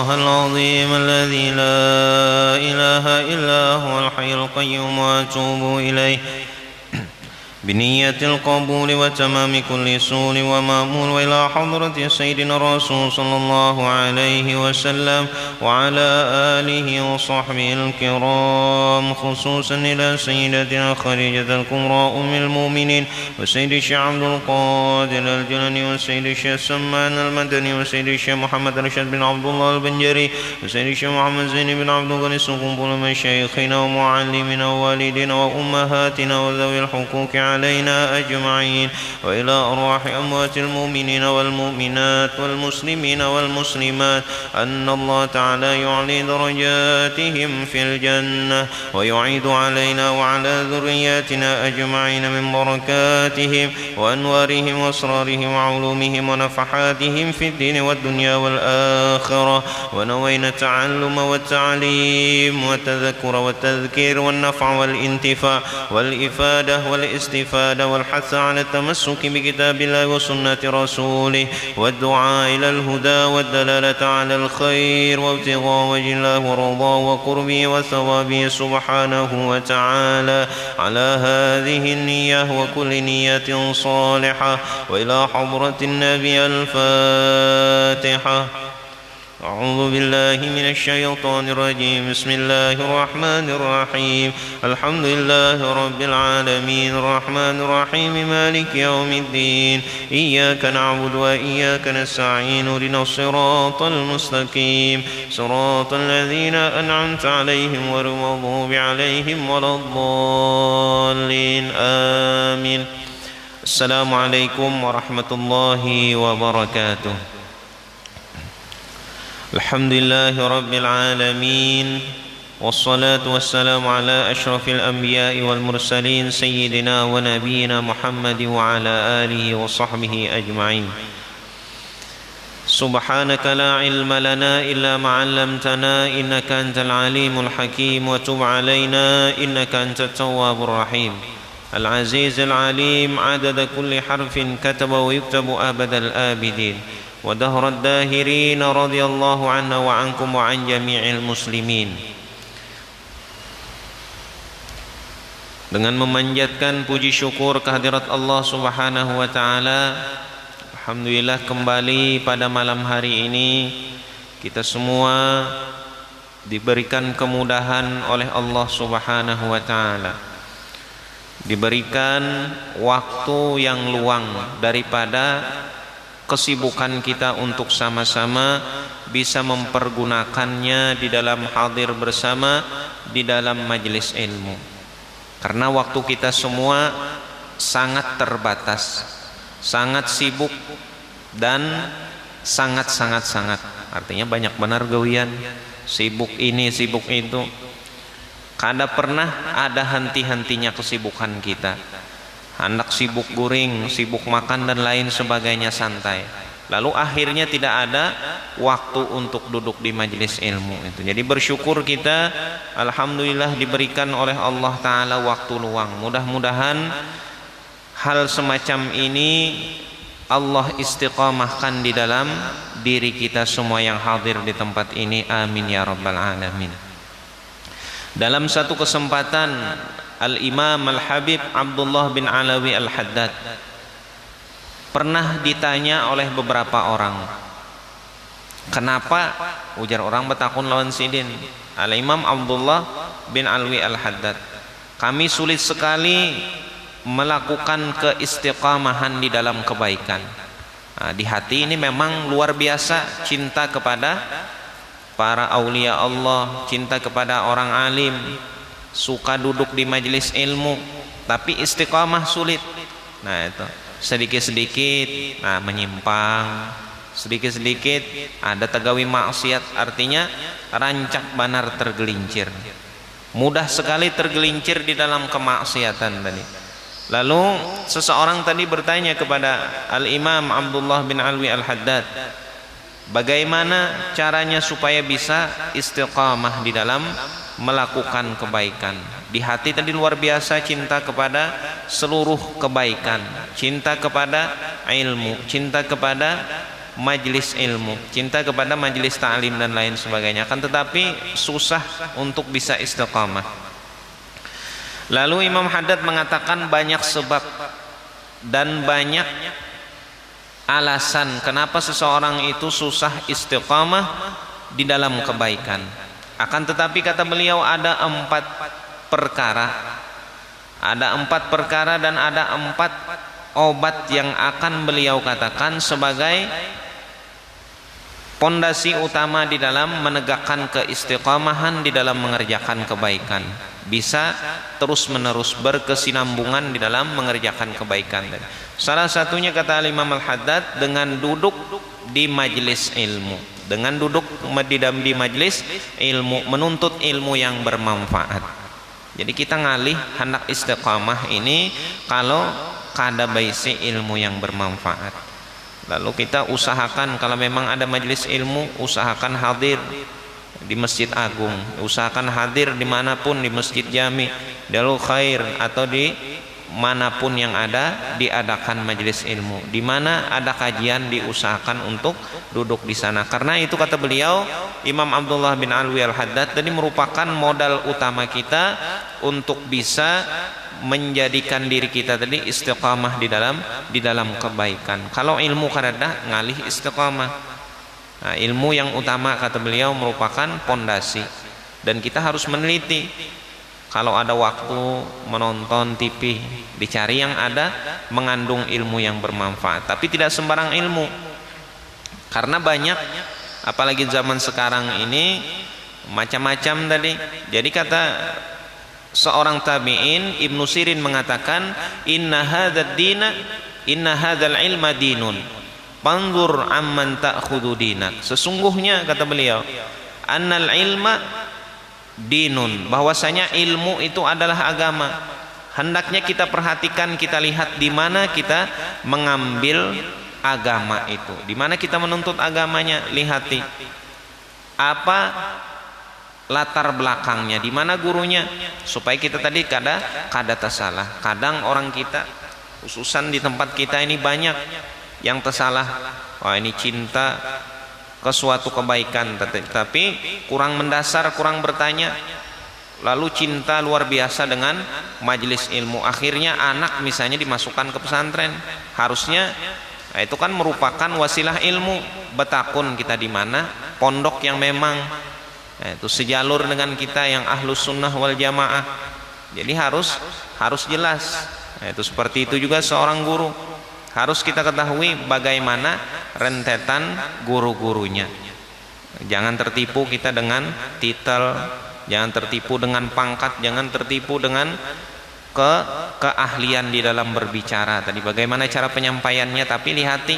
الله العظيم الذي لا إله إلا هو الحي القيوم وأتوب إليه بنية القبول وتمام كل سور ومأمول، وإلى حضرة سيدنا الرسول صلى الله عليه وسلم وعلى آله وصحبه الكرام، خصوصا إلى سيدتنا خديجة الكبرى أم المؤمنين وسيد الشيخ عبد القادر الجيلاني وسيد الشيخ سمان المدني وسيد الشيخ محمد رشاد بن عبد الله البنجري وسيد الشيخ محمد زين بن عبد الغني السقنبل، مشايخنا ومعلمنا ووالدنا وأمهاتنا وذوي الحقوق علينا أجمعين، وإلى أرواح أموات المؤمنين والمؤمنات والمسلمين والمسلمات، أن الله تعالى يعلي درجاتهم في الجنة ويعيد علينا وعلى ذرياتنا أجمعين من بركاتهم وأنوارهم وأسرارهم وعلومهم ونفحاتهم في الدين والدنيا والآخرة. ونوينا التعلم والتعليم والتذكر والتذكير والنفع والانتفاع والإفادة والاستفادة والحث على التمسك بكتاب الله وسنة رسوله والدعاء إلى الهدى والدلالة على الخير وابتغاء وجه الله ورضاه وقربه وثوابه سبحانه وتعالى على هذه النية وكل نية صالحة. وإلى حضرة النبي الفاتحة. أعوذ بالله من الشيطان الرجيم. بسم الله الرحمن الرحيم. الحمد لله رب العالمين الرحمن الرحيم مالك يوم الدين، إياك نعبد وإياك نستعين، اهدنا الصراط المستقيم صراط الذين أنعمت عليهم غير المغضوب عليهم ولا الضالين آمين. السلام عليكم ورحمة الله وبركاته. الحمد لله رب العالمين والصلاة والسلام على أشرف الأنبياء والمرسلين سيدنا ونبينا محمد وعلى آله وصحبه أجمعين. سبحانك لا علم لنا إلا ما علمتنا إنك أنت العليم الحكيم، وتب علينا إنك أنت التواب الرحيم. العزيز العليم عدد كل حرف كتب ويكتب أبد الآبدين ودهر الداهرين رضي الله عنا وعنكم وعن جميع المسلمين. Dengan memanjatkan puji syukur kehadirat Allah Subhanahu wa taala, alhamdulillah kembali pada malam hari ini kita semua diberikan kemudahan oleh Allah Subhanahu wa taala. Diberikan waktu yang luang daripada kesibukan kita untuk sama-sama bisa mempergunakannya di dalam hadir bersama di dalam majelis ilmu. Karena waktu kita semua sangat terbatas, sangat sibuk dan sangat artinya banyak benar gawian, sibuk ini sibuk itu. Kada pernah ada henti-hentinya kesibukan kita. Hendak sibuk guring, sibuk makan dan lain sebagainya santai. Lalu akhirnya tidak ada waktu untuk duduk di majelis ilmu itu. Jadi bersyukur kita, alhamdulillah diberikan oleh Allah Ta'ala waktu luang. Mudah-mudahan hal semacam ini Allah istiqamahkan di dalam diri kita semua yang hadir di tempat ini. Amin ya rabbal alamin. Dalam satu kesempatan Al-Imam Al-Habib Abdullah bin Alawi Al-Haddad pernah ditanya oleh beberapa orang, kenapa ujar orang betakun lawan sidin Al-Imam Abdullah bin Alawi Al-Haddad, kami sulit sekali melakukan keistiqamahan di dalam kebaikan. Di hati ini memang luar biasa cinta kepada para aulia Allah, cinta kepada orang alim, suka duduk di majelis ilmu, tapi istiqamah sulit. Nah itu sedikit-sedikit menyimpang, sedikit-sedikit ada tegawi maksiat, artinya rancak banar tergelincir, mudah sekali tergelincir di dalam kemaksiatan tadi. Lalu seseorang tadi bertanya kepada Al-Imam Abdullah bin Alwi Al-Haddad, bagaimana caranya supaya bisa istiqamah di dalam melakukan kebaikan. Di hati tadi luar biasa cinta kepada seluruh kebaikan, cinta kepada ilmu, cinta kepada majelis ilmu, cinta kepada majelis ta'lim dan lain sebagainya, akan tetapi susah untuk bisa istiqamah. Lalu Imam Haddad mengatakan banyak sebab dan banyak alasan kenapa seseorang itu susah istiqamah di dalam kebaikan. Akan tetapi kata beliau ada 4 perkara. Ada 4 perkara dan ada 4 obat yang akan beliau katakan sebagai pondasi utama di dalam menegakkan keistiqamahan di dalam mengerjakan kebaikan. Bisa terus menerus berkesinambungan di dalam mengerjakan kebaikan. Salah satunya kata Imam Al-Haddad dengan duduk di majelis ilmu, dengan duduk di majelis ilmu, menuntut ilmu yang bermanfaat. Jadi kita ngalih hendak istiqamah ini kalau kada baisi ilmu yang bermanfaat. Lalu kita usahakan kalau memang ada majelis ilmu, usahakan hadir di Masjid Agung, usahakan hadir dimanapun, di Masjid Jami, Darul Khair, atau di manapun yang ada diadakan majelis ilmu, di mana ada kajian diusahakan untuk duduk di sana. Karena itu kata beliau Imam Abdullah bin Alwi Al-Haddad tadi merupakan modal utama kita untuk bisa menjadikan diri kita tadi istiqamah di dalam kebaikan. Kalau ilmu karena ngalih istiqamah. Nah, ilmu yang utama kata beliau merupakan pondasi, dan kita harus meneliti. Kalau ada waktu menonton TV, dicari yang ada mengandung ilmu yang bermanfaat, tapi tidak sembarang ilmu. Karena banyak, apalagi zaman sekarang ini macam-macam tadi. Jadi kata seorang tabi'in Ibnu Sirin mengatakan, inna hadzal ilma dinun, panzur amman ta'khudhu dinak. Sesungguhnya kata beliau, annal ilma dinun, bahwasanya ilmu itu adalah agama. Hendaknya kita perhatikan, kita lihat di mana kita mengambil agama itu, di mana kita menuntut agamanya. Lihati apa latar belakangnya, di mana gurunya, supaya kita tadi kada tersalah. Kadang orang kita, khususan di tempat kita ini banyak yang tersalah. Wah, ini cinta ke suatu kebaikan, tapi kurang mendasar, kurang bertanya. Lalu cinta luar biasa dengan majelis ilmu, akhirnya anak misalnya dimasukkan ke pesantren. Harusnya itu kan merupakan wasilah ilmu. Betakun kita di mana pondok yang memang itu sejalur dengan kita, yang ahlus sunnah wal jamaah. Jadi harus jelas. Itu seperti itu juga seorang guru, harus kita ketahui bagaimana rentetan guru-gurunya. Jangan tertipu kita dengan titel, jangan tertipu dengan pangkat, jangan tertipu dengan keahlian di dalam berbicara tadi, bagaimana cara penyampaiannya. Tapi lihati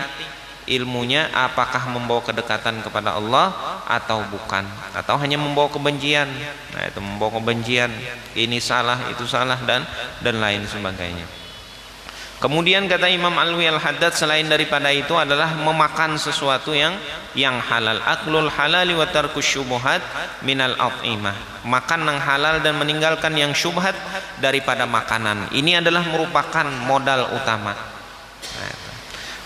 ilmunya, apakah membawa kedekatan kepada Allah atau bukan, atau hanya membawa kebencian. Nah, itu membawa kebencian, ini salah, itu salah, dan lain sebagainya. Kemudian kata Imam Alwi Al-Haddad, selain daripada itu adalah memakan sesuatu yang halal. Aklul halali wa tarkus syubhat minal at'imah. Makan yang halal dan meninggalkan yang syubhat daripada makanan. Ini adalah merupakan modal utama.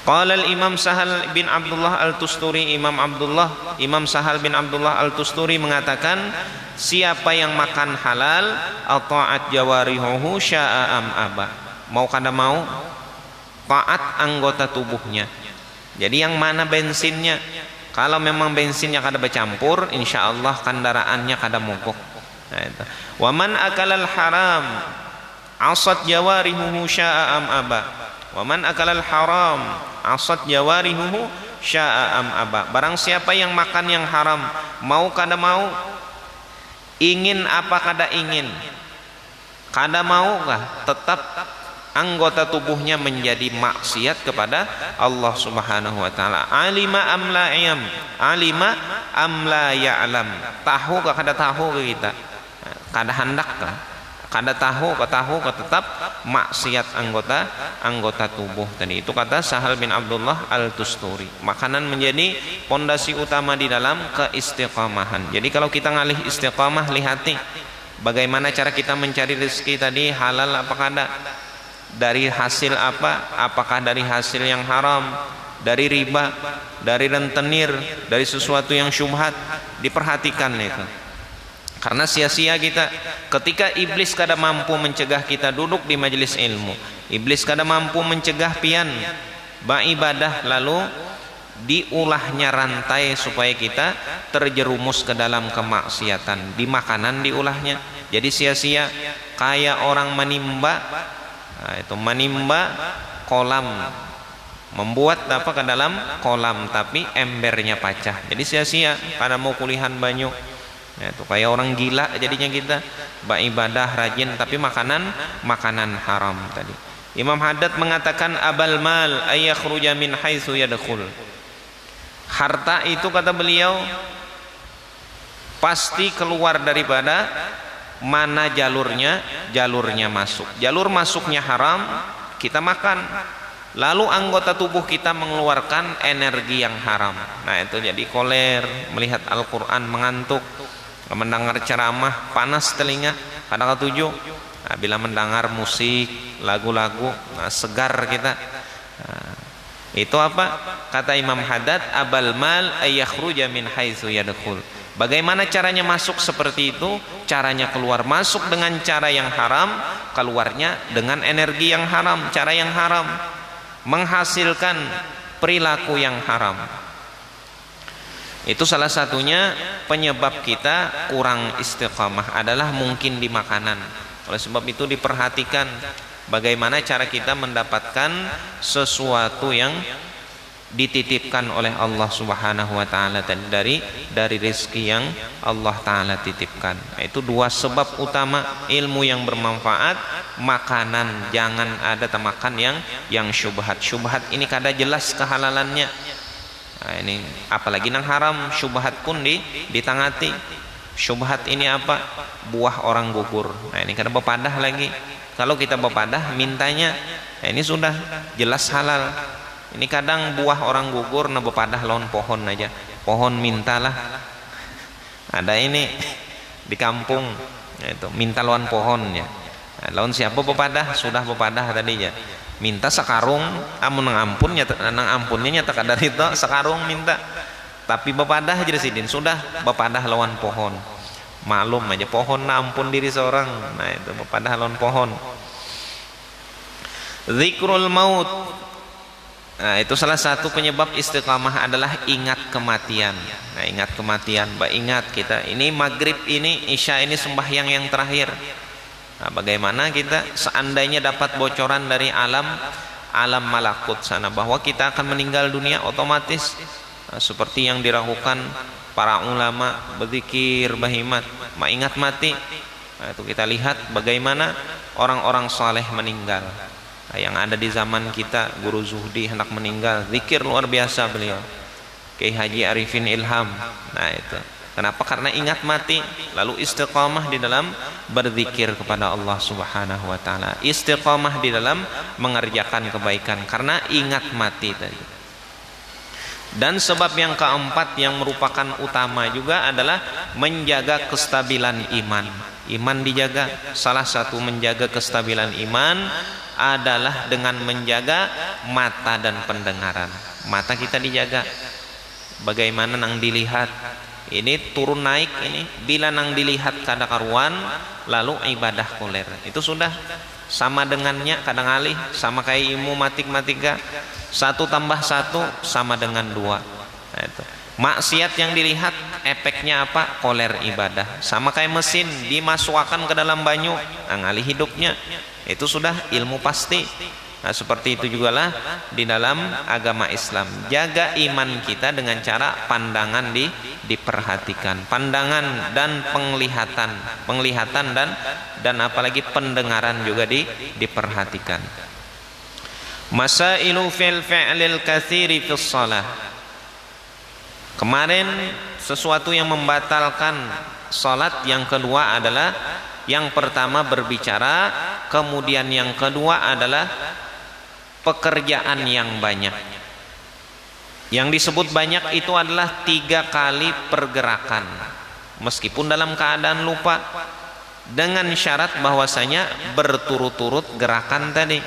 Qala al-Imam Sahal bin Abdullah Al-Tusturi, Imam Sahal bin Abdullah Al-Tusturi mengatakan, siapa yang makan halal, ata'at jawarihuhu sya'a am aba. Mau kada mau, taat anggota tubuhnya. Jadi yang mana bensinnya? Kalau memang bensinnya kada bercampur, insya Allah kendaraannya kada mogok. Wa man akalal haram asat jawarihuhu sya'a am aba. Wa man akalal haram asat jawarihuhu sya'a am aba. Barang siapa yang makan yang haram, mau kada mau, ingin apa kada ingin, kada mau kah, tetap anggota tubuhnya menjadi maksiat kepada Allah Subhanahu wa taala. Alima am la ya'lam. Tahu kah kada tahu ke kita? Kada hendak kah? Kada tahu tetap maksiat anggota tubuh tadi. Itu kata Sahal bin Abdullah Al-Tusturi. Makanan menjadi pondasi utama di dalam keistiqamahan. Jadi kalau kita ngalih istiqamah, lihati bagaimana cara kita mencari rezeki tadi, halal apa kada, dari hasil apa, apakah dari hasil yang haram, dari riba, dari rentenir, dari sesuatu yang syubhat. Diperhatikan itu. Karena sia-sia kita. Ketika iblis kada mampu mencegah kita duduk di majelis ilmu, iblis kada mampu mencegah pian beribadah, lalu diulahnya rantai supaya kita terjerumus ke dalam kemaksiatan. Di makanan diulahnya. Jadi sia-sia. Kayak orang menimba, nah, itu menimba kolam, membuat apa ke dalam kolam tapi embernya pecah. Jadi sia-sia pada mau kulihan banyu. Ya, itu kayak orang gila jadinya kita, beribadah rajin tapi makanan haram tadi. Imam Haddad mengatakan abal mal ayakhruja min haitsu yadkhul. Harta itu kata beliau pasti keluar daripada mana jalurnya masuk. Jalur masuknya haram, kita makan. Lalu anggota tubuh kita mengeluarkan energi yang haram. Nah itu jadi koler, melihat Al-Quran mengantuk, mendengar ceramah panas telinga, kadang ketujuh. Nah, bila mendengar musik, lagu-lagu, nah, segar kita. Nah, itu apa? Kata Imam Haddad, abal mal ayakhruja min haitsu yadkhul. Bagaimana caranya masuk seperti itu? Caranya keluar masuk dengan cara yang haram, keluarnya dengan energi yang haram, cara yang haram, menghasilkan perilaku yang haram. Itu salah satunya penyebab kita kurang istiqamah adalah mungkin di makanan. Oleh sebab itu diperhatikan bagaimana cara kita mendapatkan sesuatu yang dititipkan oleh Allah Subhanahu wa taala dari rezeki yang Allah taala titipkan. Itu dua sebab utama ilmu yang bermanfaat, makanan jangan ada makan yang syubhat. Syubhat ini kada jelas kehalalannya. Nah, ini apalagi nang haram, syubhat pun ditangati. Syubhat ini apa? Buah orang gugur. Nah, ini kada bepadah lagi. Kalau kita bepadah mintanya, nah, ini sudah jelas halal. Ini kadang buah orang gugur na bepadah lawan pohon aja. Pohon mintalah. Ada ini di kampung itu minta lawan pohon ya. Nah, lawan siapa bepadah? Sudah bepadah tadi ya. Minta sekarung, amun nang ampun nyata nang ampunnya nyata kadar itu sekarung minta. Tapi bepadah aja sidin sudah bepadah lawan pohon. Malum aja pohon na ampun diri seorang. Nah, itu bepadah lawan pohon. Zikrul maut. Nah, itu salah satu penyebab istiqamah adalah ingat kematian. Nah, ingat kematian, ingat kita ini maghrib ini isya ini sembahyang yang terakhir. Nah, bagaimana kita seandainya dapat bocoran dari alam malakut sana bahwa kita akan meninggal dunia otomatis, nah, seperti yang diragukan para ulama berzikir bahimat, ingat mati. Nah, itu kita lihat bagaimana orang-orang saleh meninggal. Yang ada di zaman kita, Guru Zuhdi hendak meninggal, zikir luar biasa beliau, Kiai Haji Arifin Ilham. Nah itu kenapa? Karena ingat mati, lalu istiqamah di dalam berzikir kepada Allah Subhanahu wa taala, istiqamah di dalam mengerjakan kebaikan karena ingat mati tadi. Dan sebab yang keempat yang merupakan utama juga adalah menjaga kestabilan iman. Iman dijaga. Salah satu menjaga kestabilan iman adalah dengan menjaga mata dan pendengaran. Mata kita dijaga. Bagaimana nang dilihat ini turun naik ini, bila nang dilihat kada karuan lalu ibadah koler. Itu sudah sama dengannya kadang alih, sama kayak ilmu matematika 1 tambah 1 sama dengan 2. Nah, itu maksiat yang dilihat efeknya apa? Koler ibadah. Sama kayak mesin dimasukkan ke dalam banyu, ngalih hidupnya. Itu sudah ilmu pasti. Nah, seperti itu jugalah di dalam agama Islam. Jaga iman kita dengan cara pandangan diperhatikan, pandangan dan penglihatan dan apalagi pendengaran juga diperhatikan. Masailu fil fi'lil katsiri fis shalah. Kemarin sesuatu yang membatalkan salat yang kedua adalah yang pertama berbicara, kemudian yang kedua adalah pekerjaan yang banyak. Yang disebut banyak itu adalah 3 kali pergerakan, meskipun dalam keadaan lupa, dengan syarat bahwasanya berturut-turut gerakan tadi.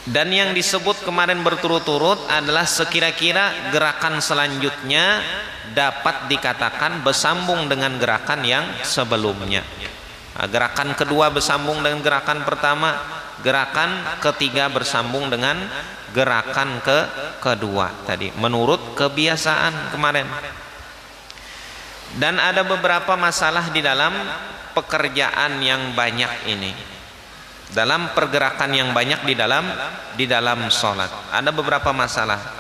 Dan yang disebut kemarin berturut-turut adalah sekira-kira gerakan selanjutnya dapat dikatakan bersambung dengan gerakan yang sebelumnya. Nah, gerakan kedua bersambung dengan gerakan pertama, gerakan ketiga bersambung dengan gerakan kedua tadi menurut kebiasaan kemarin. Dan ada beberapa masalah di dalam pekerjaan yang banyak ini, dalam pergerakan yang banyak di dalam sholat ada beberapa masalah.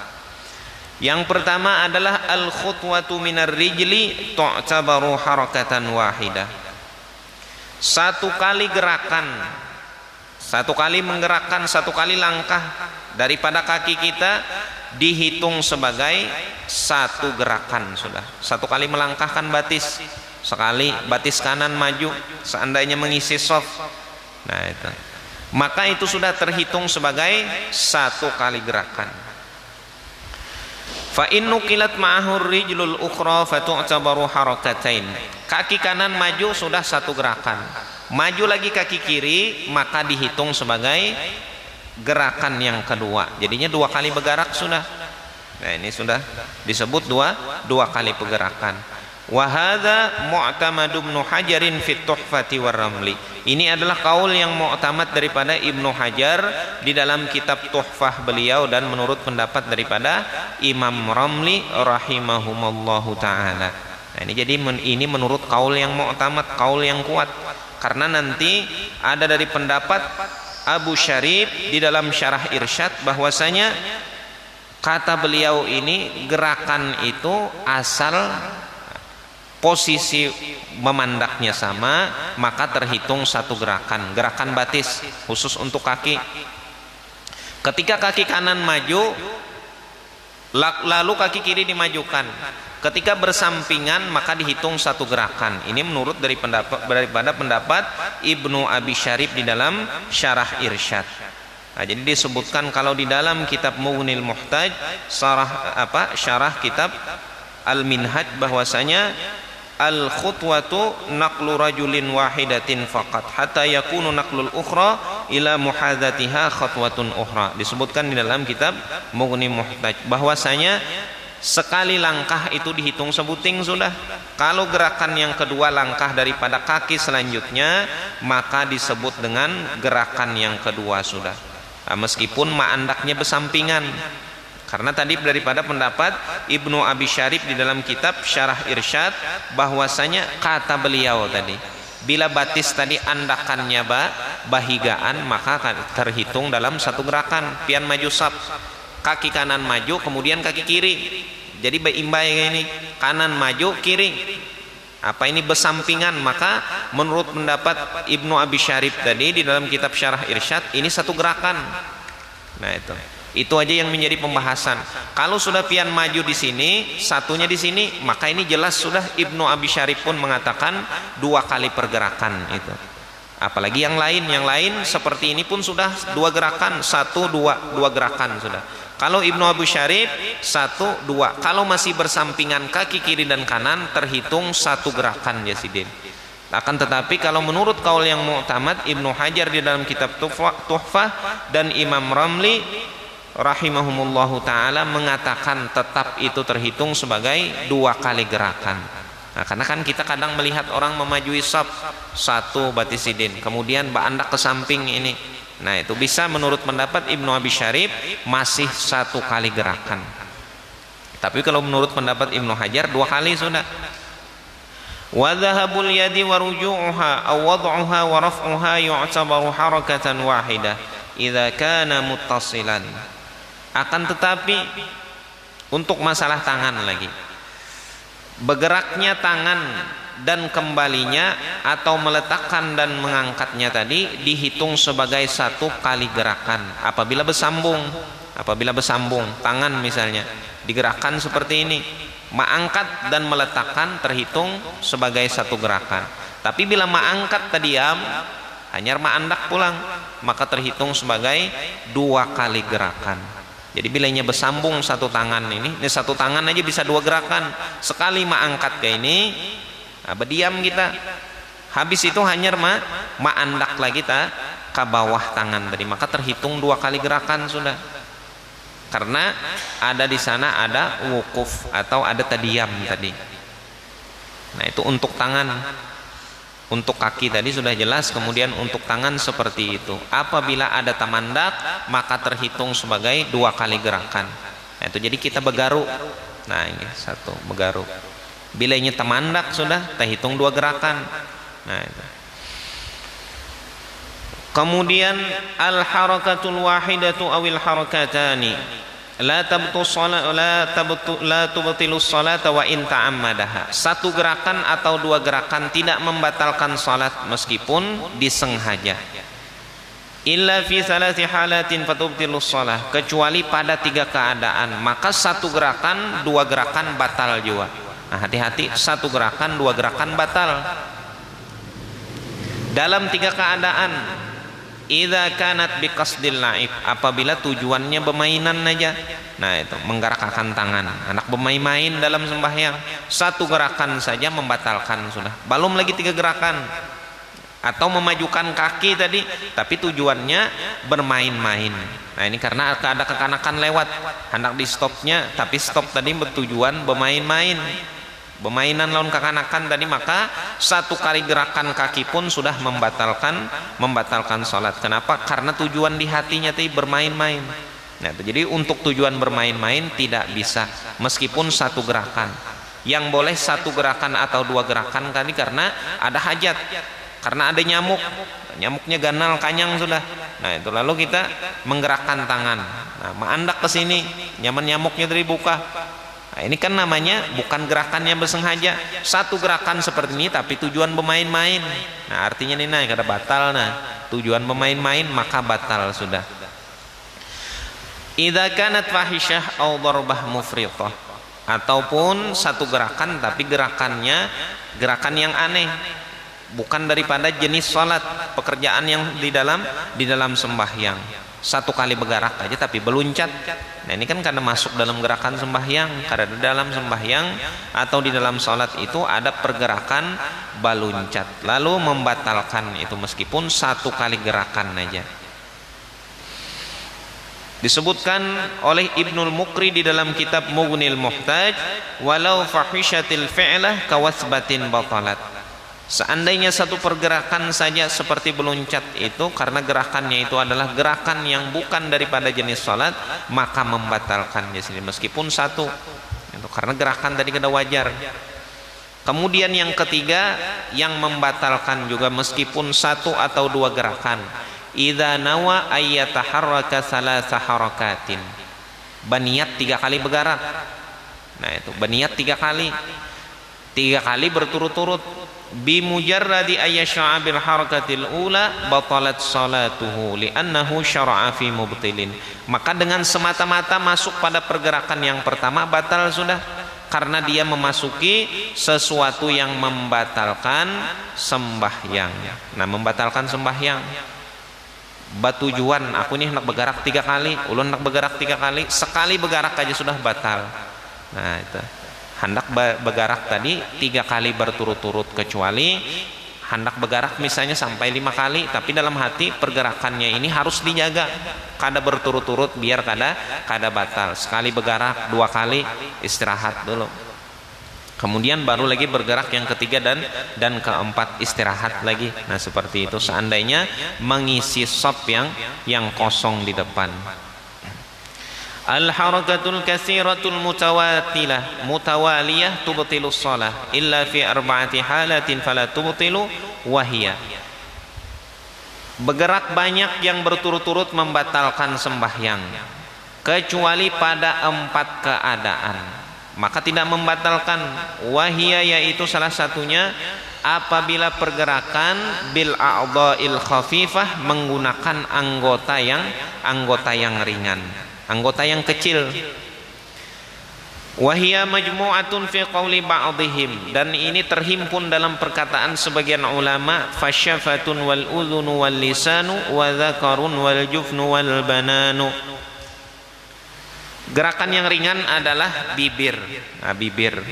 Yang pertama adalah al khutwatu minar rijli tu'tabaru harakatan wahidah. Satu kali gerakan, satu kali menggerakkan, satu kali langkah daripada kaki kita dihitung sebagai satu gerakan sudah. Satu kali melangkahkan batis, sekali batis kanan maju seandainya mengisi soft, nah itu, maka itu sudah terhitung sebagai satu kali gerakan. Fa in nuqilat ma'ahu rijlul ukhra fatu'tabaru harakatain. Kaki kanan maju sudah satu gerakan, maju lagi kaki kiri maka dihitung sebagai gerakan yang kedua. Jadinya dua kali bergerak sudah. Nah ini sudah disebut dua kali pergerakan. Wa hadza mu'tamad Ibnu Hajarin fit Tuhfati war Ramli. Ini adalah kaul yang mu'tamad daripada Ibnu Hajar di dalam kitab Tuhfah beliau dan menurut pendapat daripada Imam Ramli rahimahumallahu taala. Nah ini jadi ini menurut kaul yang mu'tamad, kaul yang kuat. Karena nanti ada dari pendapat Abu Syarif di dalam Syarah Irsyad bahwasanya kata beliau ini gerakan itu asal posisi memandaknya sama maka terhitung satu gerakan, gerakan batis khusus untuk kaki. Ketika kaki kanan maju lalu kaki kiri dimajukan, ketika bersampingan maka dihitung satu gerakan. Ini menurut daripada pendapat Ibnu Abi Syarif di dalam Syarah Irsyad. Nah, jadi disebutkan kalau di dalam kitab Mughnil Muhtaj syarah kitab Al-Minhaj bahwasanya al khutwatu naqlu rajulin wahidatin faqat hatta yakunu naqlul ukhra ila muhadzatiha khutwatun ukhra. Disebutkan di dalam kitab Mughni Muhtaj bahwasanya sekali langkah itu dihitung sebuting sudah. Kalau gerakan yang kedua langkah daripada kaki selanjutnya maka disebut dengan gerakan yang kedua sudah. Nah, meskipun ma'andaknya bersampingan. Karena tadi daripada pendapat Ibnu Abi Syarif di dalam kitab Syarah Irsyad bahwasanya kata beliau tadi bila batis tadi andakannya bahigaan maka terhitung dalam satu gerakan. Pian maju sab, kaki kanan maju kemudian kaki kiri, jadi beimbang ini, kanan maju kiri, apa ini bersampingan, maka menurut pendapat Ibnu Abi Syarif tadi di dalam kitab Syarah Irsyad ini satu gerakan. Nah itu aja yang menjadi pembahasan. Kalau sudah pian maju di sini, satunya di sini, maka ini jelas sudah Ibnu Abi Syarif pun mengatakan dua kali pergerakan itu. Apalagi yang lain seperti ini pun sudah dua gerakan, dua gerakan sudah. Kalau Ibnu Abi Syarif 1, 2. Kalau masih bersampingan kaki kiri dan kanan terhitung satu gerakan ya sidin. Akan tetapi kalau menurut kaul yang mu'tamad Ibnu Hajar di dalam kitab Tuhfah dan Imam Ramli rahimahumullahu ta'ala mengatakan tetap itu terhitung sebagai dua kali gerakan. Nah, karena kan kita kadang melihat orang memajui saf satu batisidin kemudian ba'andak ke samping ini. Nah itu bisa menurut pendapat Ibnu Abi Syarif masih satu kali gerakan. Tapi kalau menurut pendapat Ibnu Hajar dua kali sudah. Wa dhahabul yadi wa ruju'uha aw wad'uha wa raf'uha yu'tabaru harakatan wahidah idza kana muttasilan. Akan tetapi untuk masalah tangan lagi, bergeraknya tangan dan kembalinya atau meletakkan dan mengangkatnya tadi dihitung sebagai satu kali gerakan apabila bersambung. Apabila bersambung tangan misalnya digerakkan seperti ini, mengangkat dan meletakkan terhitung sebagai satu gerakan. Tapi bila mengangkat terdiam hanya ma'andak pulang maka terhitung sebagai dua kali gerakan. Jadi bilanya bersambung satu tangan ini satu tangan aja bisa dua gerakan. Sekali mengangkat ke ini, nah, berdiam kita. Habis itu hanya ma'andak lagi ke bawah tangan tadi, maka terhitung 2 kali gerakan sudah. Karena ada di sana ada wukuf atau ada tadiyam tadi. Nah, itu untuk tangan. Untuk kaki tadi sudah jelas, kemudian untuk tangan seperti itu. Apabila ada tamandak, maka terhitung sebagai 2 kali gerakan. Nah, itu jadi kita begaru. Nah, ini 1 begaru. Bila ini tamandak sudah terhitung 2 gerakan. Nah, itu. Kemudian al-harakatul wahidatu awil harakatani la tubtilus salata wa in ta'ammadaha. 1 gerakan atau 2 gerakan tidak membatalkan salat meskipun disengaja. Illa fi 3 halatin fatubtilus salah, kecuali pada 3 keadaan, maka 1 gerakan 2 gerakan batal juga. Nah, hati-hati, 1 gerakan 2 gerakan batal. Dalam 3 keadaan. Idza kanat biqasdil la'ib, apabila tujuannya bermainan aja. Nah, itu menggerakkan tangan. Anak bermain-main dalam sembahyang, 1 gerakan saja membatalkan sudah. Belum lagi 3 gerakan. Atau memajukan kaki tadi, tapi tujuannya bermain-main. Nah, ini karena ada kekanakan lewat, hendak di stopnya, tapi stop tadi bertujuan bermain-main. Bermainan lawan kekanakan tadi, maka 1 kali gerakan kaki pun sudah membatalkan sholat. Kenapa? Karena tujuan di hatinya tadi bermain-main. Nah, jadi untuk tujuan bermain-main tidak bisa meskipun 1 gerakan. Yang boleh 1 gerakan atau 2 gerakan tadi karena ada hajat, karena ada nyamuknya ganal kanyang sudah. Nah, itu lalu kita menggerakkan tangan. Nah, menandak ke sini, nyaman nyamuknya dari buka. Nah, ini kan namanya bukan gerakan yang bersengaja. 1 gerakan seperti ini tapi tujuan bermain-main. Nah, artinya ini naik ada batal. Nah, tujuan bermain-main maka batal sudah. Idza kanat fahisyah aw darbah mufritah, ataupun 1 gerakan tapi gerakannya gerakan yang aneh, bukan daripada jenis salat, pekerjaan yang di dalam sembahyang. 1 kali bergerak aja tapi beluncat. Nah, ini kan karena masuk dalam gerakan sembahyang. Karena di dalam sembahyang atau di dalam salat itu ada pergerakan beluncat, lalu membatalkan itu meskipun 1 kali gerakan aja. Disebutkan oleh Ibnul Muqri di dalam kitab Mughnil Muhtaj, walau fahishatil fi'lah kawasbatin batalat. Seandainya 1 pergerakan saja seperti beluncat itu, karena gerakannya itu adalah gerakan yang bukan daripada jenis salat, maka membatalkan di sini meskipun 1. Itu karena gerakan tadi kada wajar. Kemudian yang ketiga yang membatalkan juga meskipun 1 atau 2 gerakan. Idza nawa ayyataharraka 3 harakatin. Berniat 3 kali bergerak. Nah, itu berniat 3 kali. 3 kali berturut-turut. Bimujarradi ayyasha'a bil harakatil ula batalat salatuhu li'annahu syara'a fi mubtilin. Maka dengan semata-mata masuk pada pergerakan yang pertama batal sudah, karena dia memasuki sesuatu yang membatalkan sembahyang. Nah, membatalkan sembahyang. Batujuan aku nih hendak bergerak 3 kali, ulun hendak bergerak 3 kali, sekali bergerak aja sudah batal. Nah, itu hendak bergerak tadi 3 kali berturut-turut, kecuali hendak bergerak misalnya sampai 5 kali, tapi dalam hati pergerakannya ini harus dijaga, kada berturut-turut biar kada batal. Sekali bergerak, 2 kali istirahat dulu, kemudian baru lagi bergerak yang ketiga dan keempat istirahat lagi. Nah, seperti itu seandainya mengisi shop yang kosong di depan. Al-harakatul katsiratul mutawaliyah tubtilus shalah illa fi 4 halatin fala tubtilu wahiyah. Bergerak banyak yang berturut-turut membatalkan sembahyang kecuali pada 4 keadaan, maka tidak membatalkan. Wahiyah yaitu salah satunya apabila pergerakan bil a'dha'il khafifah, menggunakan anggota yang ringan, anggota yang kecil. Wahia majmu'atun fi qawli ba'dihim, dan ini terhimpun dalam perkataan sebagian ulama, fasyafatun wal udhunu wal lisanu wa dzakarun wal jufnu wal bananu. Gerakan yang ringan adalah bibir. Nah, bibir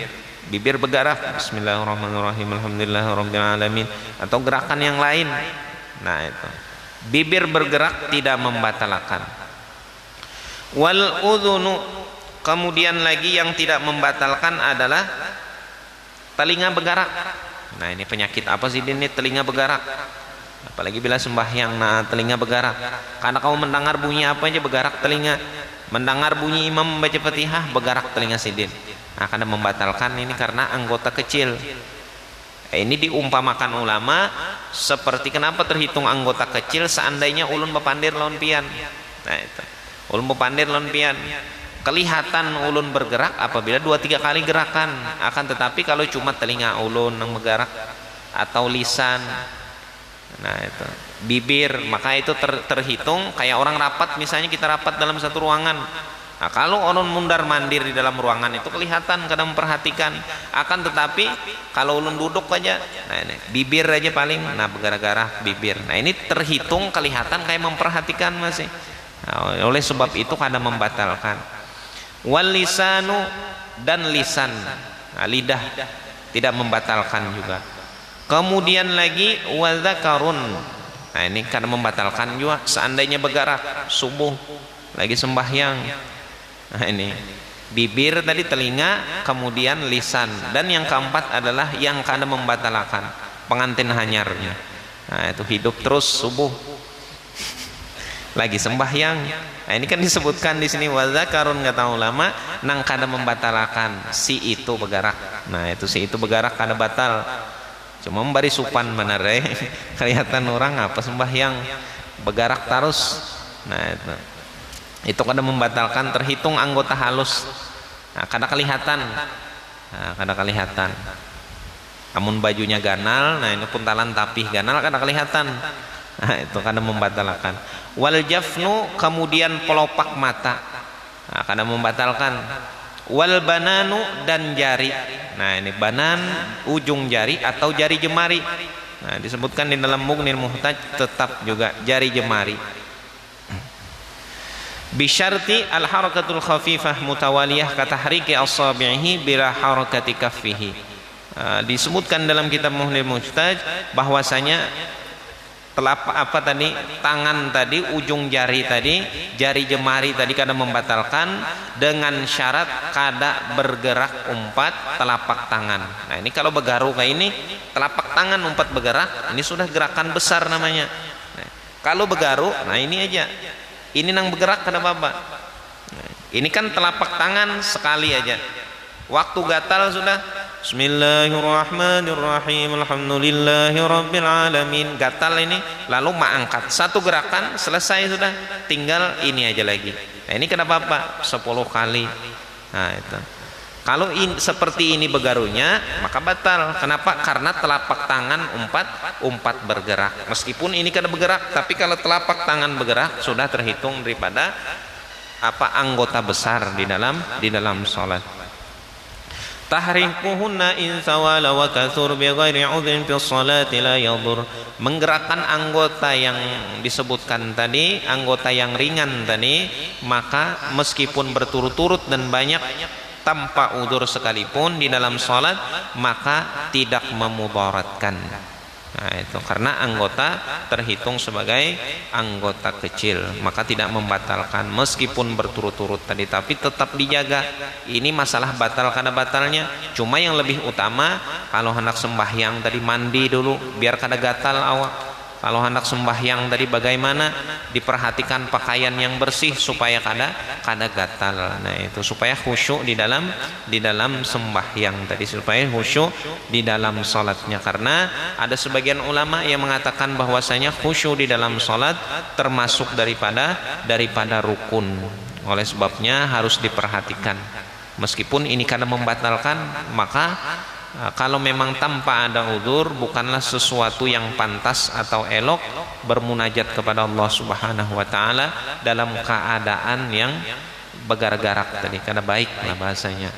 bergerak bismillahirrahmanirrahim alhamdulillahirabbil alamin, atau gerakan yang lain. Nah, itu Bibir bergerak tidak membatalkan. Wal udhunu, kemudian lagi yang tidak membatalkan adalah telinga bergerak. Nah, ini penyakit apa sih ini telinga bergerak? Apalagi bila sembahyang, nah telinga bergerak. Karena kamu mendengar bunyi apa aja bergerak telinga. Mendengar bunyi imam membaca Fatihah bergerak telinga sidin. Nah, karena membatalkan ini karena anggota kecil. Ini diumpamakan ulama seperti kenapa terhitung anggota kecil seandainya ulun bepandir lawan pian. Nah itu, ulun bepandir lawan pian. Kelihatan ulun bergerak apabila 2-3 kali gerakan. Akan tetapi kalau cuma telinga ulun yang bergerak atau lisan, nah itu bibir, maka itu terhitung kayak orang rapat. Misalnya kita rapat dalam satu ruangan. Nah, kalau ulun mundar mandir di dalam ruangan itu kelihatan kadang memperhatikan. Akan tetapi kalau ulun duduk aja, nah ini bibir aja paling, nah bergerak-gerak bibir. Nah ini terhitung kelihatan kayak memperhatikan masih. Nah, oleh sebab itu kadang membatalkan. Wal lisanu, dan lisan, nah, lidah tidak membatalkan juga. Kemudian lagi wadzakarun, nah ini kadang membatalkan juga seandainya bergerak subuh lagi sembahyang. Nah ini bibir tadi, telinga, kemudian lisan, dan yang keempat adalah yang kadang membatalkan pengantin hanyarnya. Nah itu hidup terus subuh lagi sembahyang. Nah ini kan disebutkan di sini wadzakarun, kata ulama, nang kadang membatalkan si itu bergerak. Nah itu si itu bergerak kadang batal. Cuma memberi supan benar kelihatan orang apa sembahyang bergerak terus. Nah itu kadang membatalkan, terhitung anggota halus. Nah, kadang kelihatan. Nah, kadang kelihatan. Namun bajunya ganal, nah ini puntalan tapih ganal kadang kelihatan. Nah, itu kadang membatalkan. Wal jafnu, kemudian pelopak mata. Nah, kadang membatalkan. Wal bananu, dan jari. Nah, ini banan ujung jari atau jari jemari. Nah, disebutkan di dalam Mughnil Muhtaj tetap juga jari jemari. Bisyarti al-harakatul khafifah mutawaliyah katahriki asabihi bila harakati kaffihi. Disebutkan dalam kitab Mughnil Muhtaj bahwasanya telapak apa tadi, tangan tadi, ujung jari tadi, jari jemari tadi kadang membatalkan dengan syarat kada bergerak umpat telapak tangan. Nah ini kalau bergaru kayak ini, telapak tangan umpat bergerak, ini sudah gerakan besar namanya. Nah, kalau bergaru, nah ini aja. Ini nang bergerak kada apa-apa. Ini kan telapak tangan sekali aja. Waktu gatal sudah Bismillahirrahmanirrahim, alhamdulillahirabbil alamin. Gatal ini lalu mengangkat satu gerakan selesai sudah, tinggal ini aja lagi. Nah ini kenapa apa? 10 kali. Nah itu. Kalau seperti ini begarunya maka batal. Kenapa? Karena telapak tangan umpat bergerak. Meskipun ini kada bergerak, tapi kalau telapak tangan bergerak sudah terhitung daripada apa anggota besar di dalam salat. Tahrikuhunna in sawala wa kathur bi ghairi udhrin fi sholati la yadur. Menggerakkan anggota yang disebutkan tadi, anggota yang ringan tadi, maka meskipun berturut-turut dan banyak tanpa udzur sekalipun di dalam salat maka tidak memudaratkan. Nah itu karena anggota terhitung sebagai anggota kecil, maka tidak membatalkan meskipun berturut-turut tadi, tapi tetap dijaga. Ini masalah batal kada batalnya. Cuma yang lebih utama kalau hendak sembahyang tadi mandi dulu biar kada gatal awak. Kalau hendak sembahyang tadi bagaimana, diperhatikan pakaian yang bersih supaya kada gatal. Nah itu supaya khusyuk di dalam sembahyang tadi, supaya khusyuk di dalam salatnya. Karena ada sebagian ulama yang mengatakan bahwasanya khusyuk di dalam salat termasuk daripada rukun. Oleh sebabnya harus diperhatikan. Meskipun ini kada membatalkan, maka kalau memang tanpa ada udzur bukanlah sesuatu yang pantas atau elok bermunajat kepada Allah Subhanahu wa taala dalam keadaan yang bergerak tadi, karena baiklah bahasanya.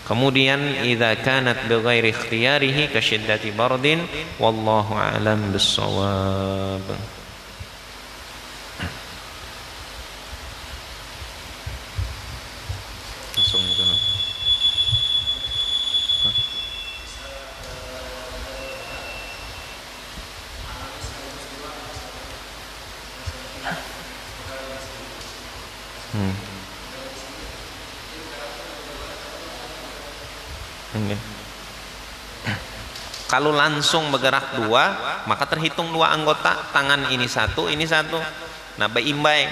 Kemudian idza kanat bighairi ikhtiyarihi ka syiddati bardin wallahu a'lam bissawab. Langsung itu. Kalau langsung bergerak dua, maka terhitung dua anggota, tangan ini satu, ini satu. Nah, beimbai.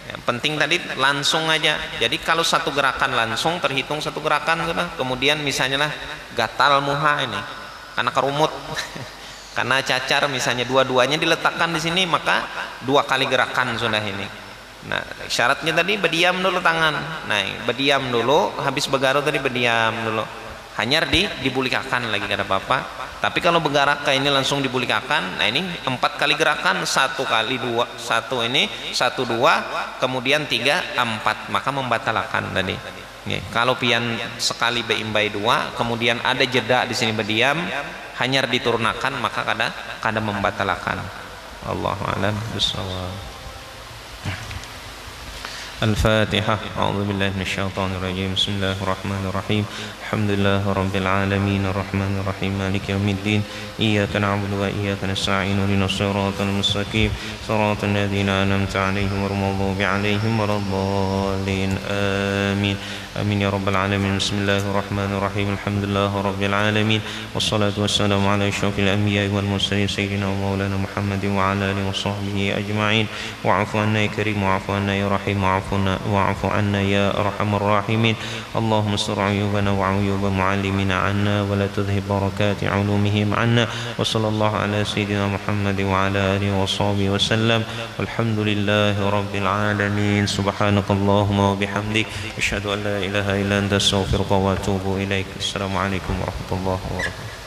Yang penting tadi langsung aja. Jadi kalau satu gerakan langsung terhitung satu gerakan sudah. Kemudian misalnya lah gatal muha ini karena kerumut, karena cacar misalnya dua-duanya diletakkan di sini, maka dua kali gerakan sudah ini. Nah, syaratnya tadi berdiam dulu tangan. Nah, berdiam dulu, habis begaru tadi berdiam dulu. Hanya dibulikakan lagi kata Bapak. Tapi kalau bergerak kayak ini langsung dibulikakan, nah ini 4 kali gerakan, 1 kali 2, 1 ini, 1 2, kemudian 3 4, maka membatalkan tadi. Nih, kalau pian sekali beimbai 2, kemudian ada jeda di sini berdiam, hanya diturunkan, maka kada membatalkan. Allahu a'lam bishawab. الفاتحة. أعوذ بالله من الشيطان الرجيم. بسم الله الرحمن الرحيم. الحمد لله رب العالمين الرحمن الرحيم مالك يوم الدين إياك نعبد وإياك نستعين اهدنا الصراط المستقيم صراط الذين أنعمت عليهم غير المغضوب عليهم ولا الضالين آمين آمين يا رب العالمين. بسم الله الرحمن الرحيم. الحمد لله رب العالمين والصلاة والسلام على أشرف الأنبياء والمرسلين سيدنا ومولانا محمد وعلى آله وصحبه أجمعين. واعف عنا يا كريم واعف عنا يا رحيم واعف عنا يا أرحم الراحمين. اللهم استر عيوبنا وعيوب معلمنا عنا ولا تذهب بركات علومهم عنا. وصلى الله على سيدنا محمد وعلى آله وصحبه وسلم والحمد لله رب العالمين. سبحانك اللهم وبحمدك أشهد أن لا إله إلا أنت أستغفرك وأتوب إليك. السلام عليكم ورحمة الله وبركاته.